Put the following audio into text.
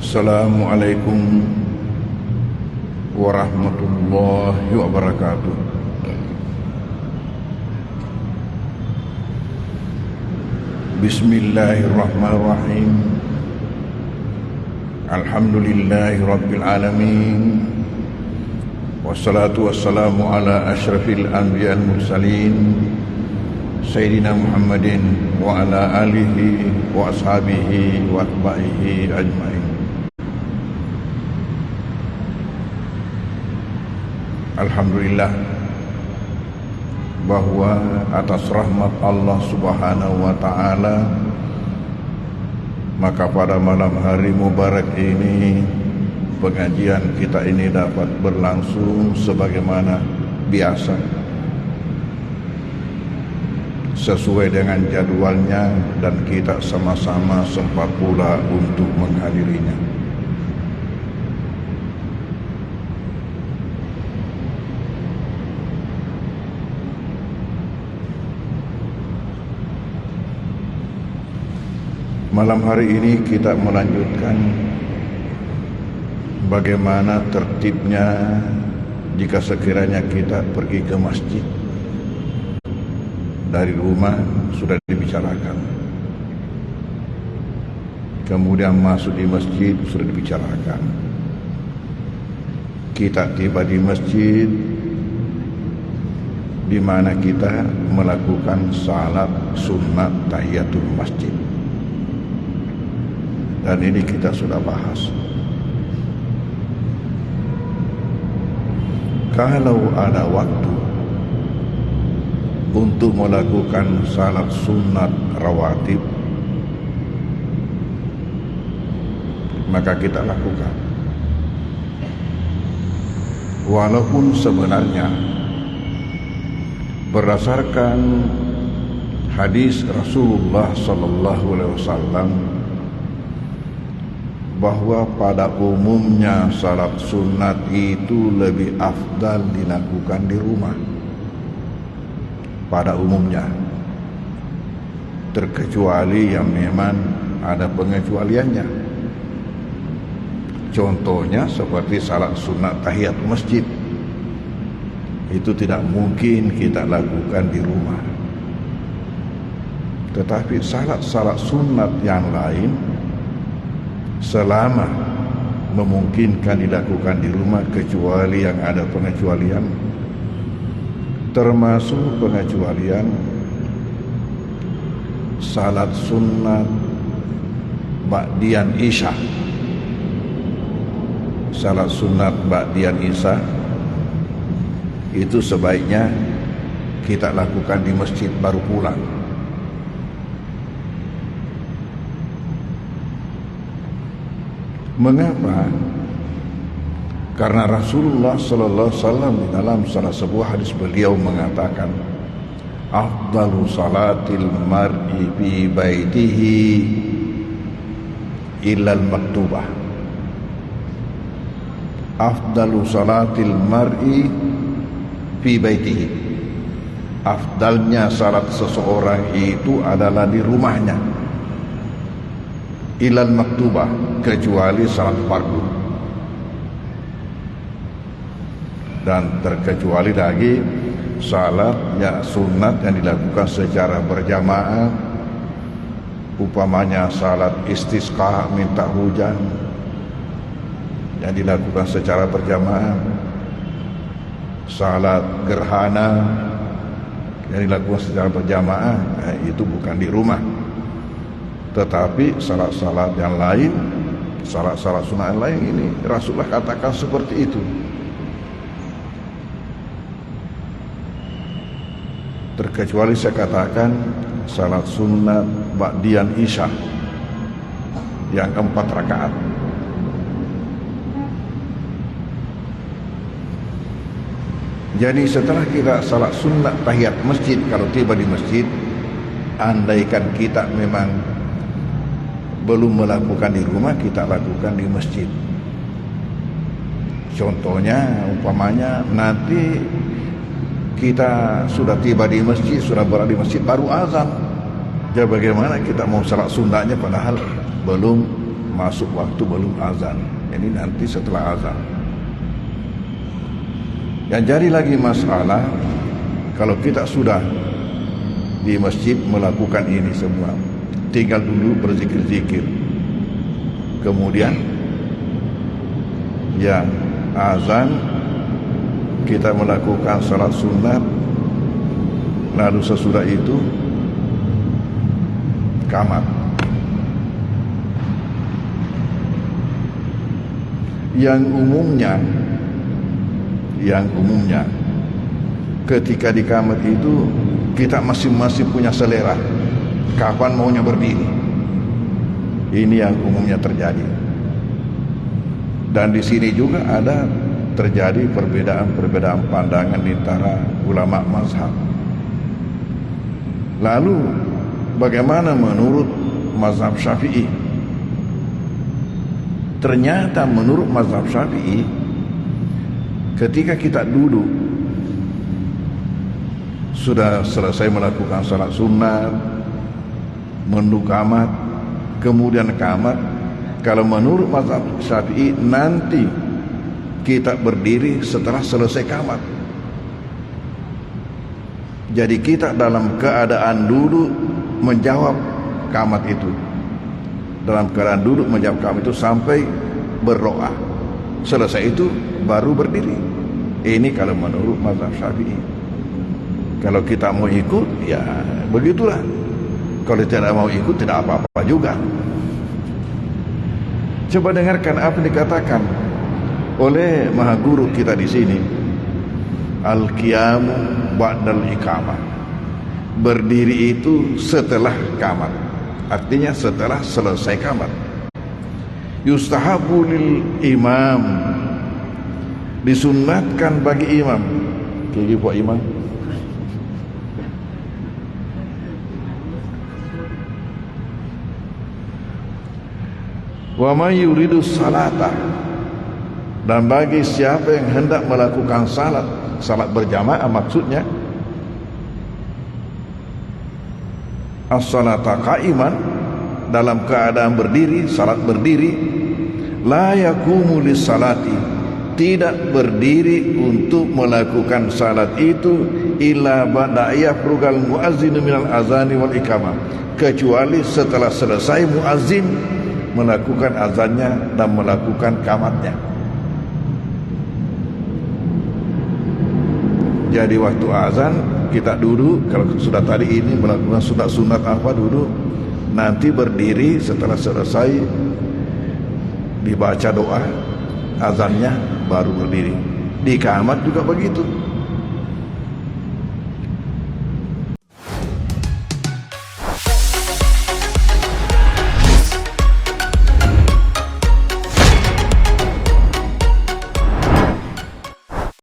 Assalamualaikum warahmatullahi wabarakatuh. Bismillahirrahmanirrahim. Alhamdulillahi rabbil alamin. Wassalatu wassalamu ala asyrafil anbiya wal mursalin Sayyidina Muhammadin wa ala alihi wa ashabihi wa atba'ihi ajma'in. Alhamdulillah bahwa atas rahmat Allah Subhanahu wa ta'ala, maka pada malam hari mubarak ini pengajian kita ini dapat berlangsung sebagaimana biasa, sesuai dengan jadwalnya, dan kita sama-sama sempat pula untuk menghadirinya. Malam hari ini kita melanjutkan bagaimana tertibnya jika sekiranya kita pergi ke masjid. Dari rumah sudah dibicarakan, kemudian masuk di masjid sudah dibicarakan. Kita tiba di masjid di mana kita melakukan salat sunat tahiyatul masjid. Dan ini kita sudah bahas. Kalau ada waktu untuk melakukan salat sunat rawatib, maka kita lakukan. Walaupun sebenarnya berdasarkan hadis Rasulullah sallallahu alaihi wasallam bahwa pada umumnya salat sunat itu lebih afdal dilakukan di rumah. Pada umumnya, terkecuali yang memang ada pengecualiannya. Contohnya seperti salat sunat tahiyat masjid, itu tidak mungkin kita lakukan di rumah. Tetapi salat-salat sunat yang lain selama memungkinkan dilakukan di rumah, kecuali yang ada pengecualian, termasuk pengecualian salat sunat ba'diyan isya. Salat sunat ba'diyan isya itu sebaiknya kita lakukan di masjid baru pulang. Mengapa? Karena Rasulullah sallallahu alaihi wasallam di dalam salah sebuah hadis beliau mengatakan, afdalu salatil mar'i fi baitihi illal maktubah. Afdalu salatil mar'i fi baitihi. Afdalnya salat seseorang itu adalah di rumahnya. Ilal maktubah, kecuali salat fardu. Dan terkecuali lagi salat ya sunat yang dilakukan secara berjamaah, upamanya salat istisqa, minta hujan, yang dilakukan secara berjamaah, salat gerhana yang dilakukan secara berjamaah, itu bukan di rumah. Tetapi salat-salat yang lain, salat-salat sunat yang lain, ini Rasulullah katakan seperti itu. Terkecuali saya katakan salat sunat ba'diyan isya yang 4 rakaat. Jadi setelah kita salat sunat tahiyat masjid, kalau tiba di masjid, andaikan kita memang belum melakukan di rumah, kita lakukan di masjid. Contohnya, umpamanya nanti kita sudah tiba di masjid, sudah berada di masjid, baru azan. Jadi bagaimana kita mau salat sunatnya padahal belum masuk waktu belum azan. Ini nanti setelah azan. Yang jadi lagi masalah, kalau kita sudah di masjid melakukan ini semua, tinggal dulu berzikir-zikir, kemudian ya azan, kita melakukan salat sunat, lalu sesudah itu qamat. Yang umumnya ketika di qamat itu kita masing-masing punya selera kapan maunya berdiri. Ini yang umumnya terjadi. Dan di sini juga ada terjadi perbedaan pandangan di antara ulama mazhab. Lalu bagaimana menurut mazhab Syafi'i? Ternyata menurut mazhab Syafi'i, ketika kita duduk sudah selesai melakukan salat sunat, menunggu qamat, kemudian qamat, kalau menurut mazhab Syafi'i nanti kita berdiri setelah selesai qamat. Jadi kita dalam keadaan duduk menjawab qamat itu, dalam keadaan duduk menjawab qamat itu sampai berdoa. Selesai itu baru berdiri. Ini kalau menurut mazhab Syafi'i. Kalau kita mau ikut, ya begitulah. Kalau tidak mau ikut, tidak apa-apa juga. Coba dengarkan apa yang dikatakan oleh Maha Guru kita di sini. Al-qiyamu ba'dal iqamah. Berdiri itu setelah qamat. Artinya setelah selesai qamat. Yustahabu lil imam. Disunnatkan bagi imam. Kiki buat imam. Wa may yuridu salata, dan bagi siapa yang hendak melakukan salat berjamaah, maksudnya as-salata qa'iman, dalam keadaan berdiri, salat berdiri, la yaqumu lis-salati, tidak berdiri untuk melakukan salat itu illa ba'da yafrugal muazzinu minal azani wal iqamah, kecuali setelah selesai muazzin melakukan azannya dan melakukan qamatnya. Jadi waktu azan kita duduk, kalau sudah tadi ini melakukan sunat apa duduk, nanti berdiri setelah selesai dibaca doa azannya baru berdiri. Di qamat juga begitu.